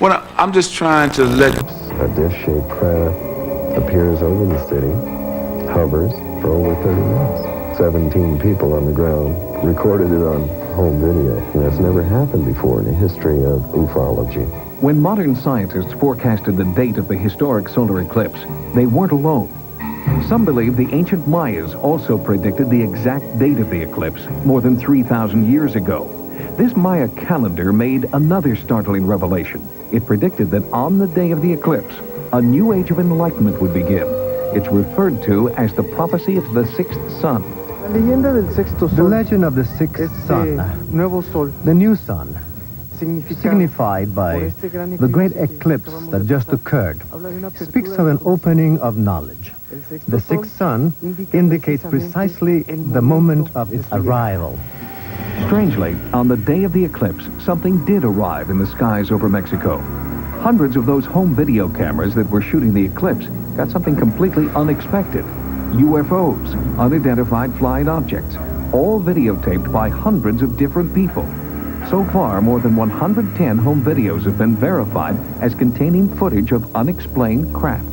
Well, I'm just trying to let... A dish-shaped craft appears over the city, hovers for over 30 minutes. 17 people on the ground recorded it on home video. And that's never happened before in the history of ufology. When modern scientists forecasted the date of the historic solar eclipse, they weren't alone. Some believe the ancient Mayas also predicted the exact date of the eclipse more than 3,000 years ago. This Maya calendar made another startling revelation. It predicted that on the day of the eclipse, a new age of enlightenment would begin. It's referred to as the prophecy of the sixth sun. The legend of the sixth sun, the new sun, signified by the great eclipse that just occurred, speaks of an opening of knowledge. The sixth sun indicates precisely the moment of its arrival. Strangely, on the day of the eclipse, something did arrive in the skies over Mexico. Hundreds of those home video cameras that were shooting the eclipse got something completely unexpected. UFOs, unidentified flying objects, all videotaped by hundreds of different people. So far, more than 110 home videos have been verified as containing footage of unexplained craft.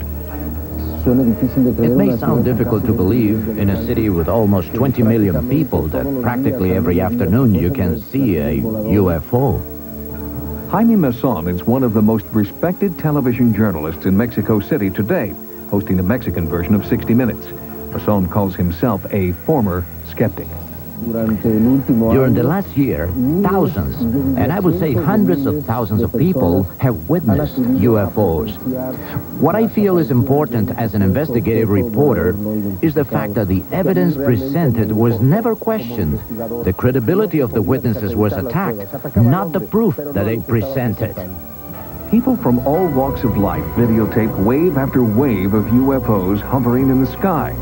It may sound difficult to believe in a city with almost 20 million people that practically every afternoon you can see a UFO. Jaime Maussán is one of the most respected television journalists in Mexico City today, hosting the Mexican version of 60 Minutes. Maussán calls himself a former skeptic. During the last year, thousands, and I would say hundreds of thousands of people have witnessed UFOs. What I feel is important as an investigative reporter is the fact that the evidence presented was never questioned. The credibility of the witnesses was attacked, not the proof that they presented. People from all walks of life videotape wave after wave of UFOs hovering in the sky.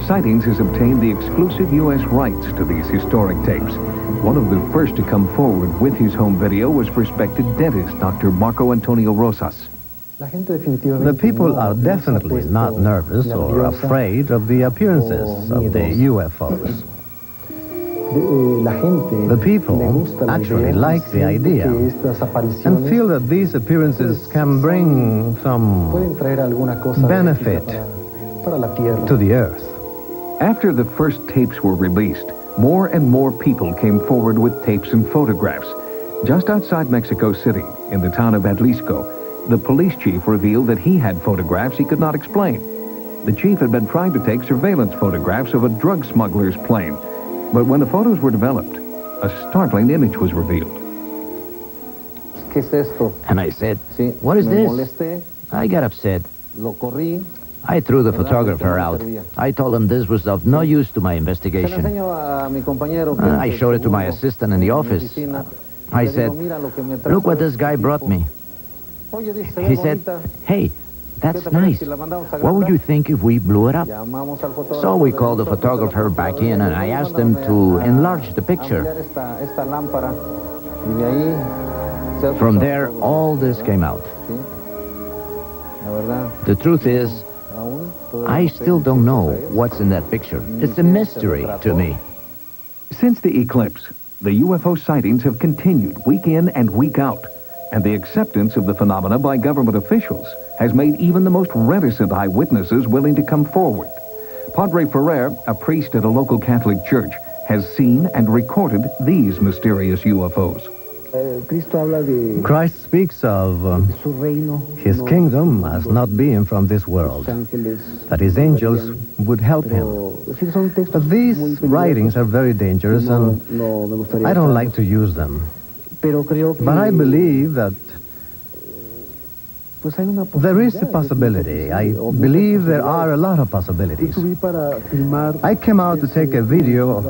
Sightings has obtained the exclusive U.S. rights to these historic tapes. One of the first to come forward with his home video was respected dentist Dr. Marco Antonio Rosas. The people are definitely not nervous or afraid of the appearances of the UFOs. The people actually like the idea and feel that these appearances can bring some benefit to the Earth. After the first tapes were released, more and more people came forward with tapes and photographs. Just outside Mexico City, in the town of Atlisco, the police chief revealed that he had photographs he could not explain. The chief had been trying to take surveillance photographs of a drug smuggler's plane, but when the photos were developed, a startling image was revealed. And I said, "What is this?" I got upset. I threw the photographer out. I told him this was of no use to my investigation. I showed it to my assistant in the office. I said, "Look what this guy brought me." He said, "Hey, that's nice. What would you think if we blew it up?" So we called the photographer back in and I asked him to enlarge the picture. From there, all this came out. The truth is, I still don't know what's in that picture. It's a mystery to me. Since the eclipse, the UFO sightings have continued week in and week out, and the acceptance of the phenomena by government officials has made even the most reticent eyewitnesses willing to come forward. Padre Ferrer, a priest at a local Catholic church, has seen and recorded these mysterious UFOs. Christ speaks of his kingdom as not being from this world, that his angels would help him. But these writings are very dangerous and I don't like to use them. But I believe that there is a possibility. I believe there are a lot of possibilities. I came out to take a video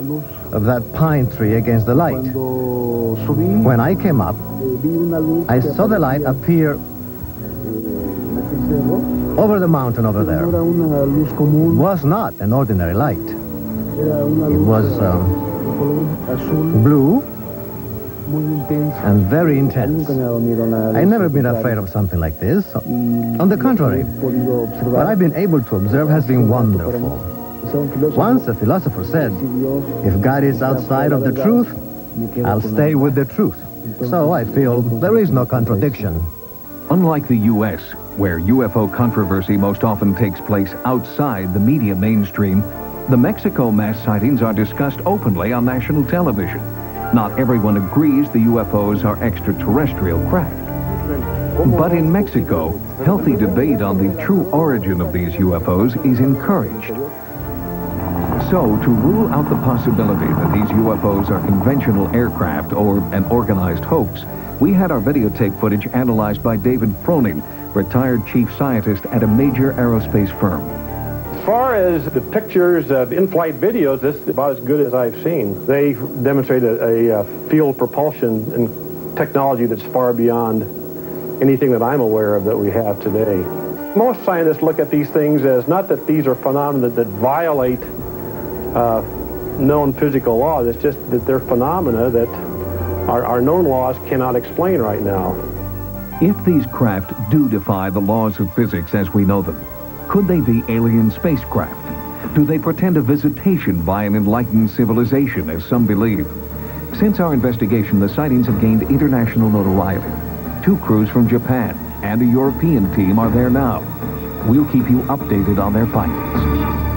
of that pine tree against the light. When I came up, I saw the light appear over the mountain over there. It was not an ordinary light. It was blue and very intense. I've never been afraid of something like this. On the contrary, what I've been able to observe has been wonderful. Once a philosopher said, if God is outside of the truth, I'll stay with the truth. So I feel there is no contradiction Unlike the U.S., where UFO controversy most often takes place outside the media mainstream, the Mexico mass sightings are discussed openly on national television. Not everyone agrees the UFOs are extraterrestrial craft. But in Mexico, healthy debate on the true origin of these UFOs is encouraged. So, to rule out the possibility that these UFOs are conventional aircraft or an organized hoax, we had our videotape footage analyzed by David Froning, retired chief scientist at a major aerospace firm. As far as the pictures of in-flight videos, this is about as good as I've seen. They demonstrate a field propulsion and technology that's far beyond anything that I'm aware of that we have today. Most scientists look at these things as not that these are phenomena that violate known physical laws, it's just that they're phenomena that our known laws cannot explain right now. If these craft do defy the laws of physics as we know them, could they be alien spacecraft? Do they portend a visitation by an enlightened civilization, as some believe? Since our investigation, the sightings have gained international notoriety. 2 crews from Japan and a European team are there now. We'll keep you updated on their findings.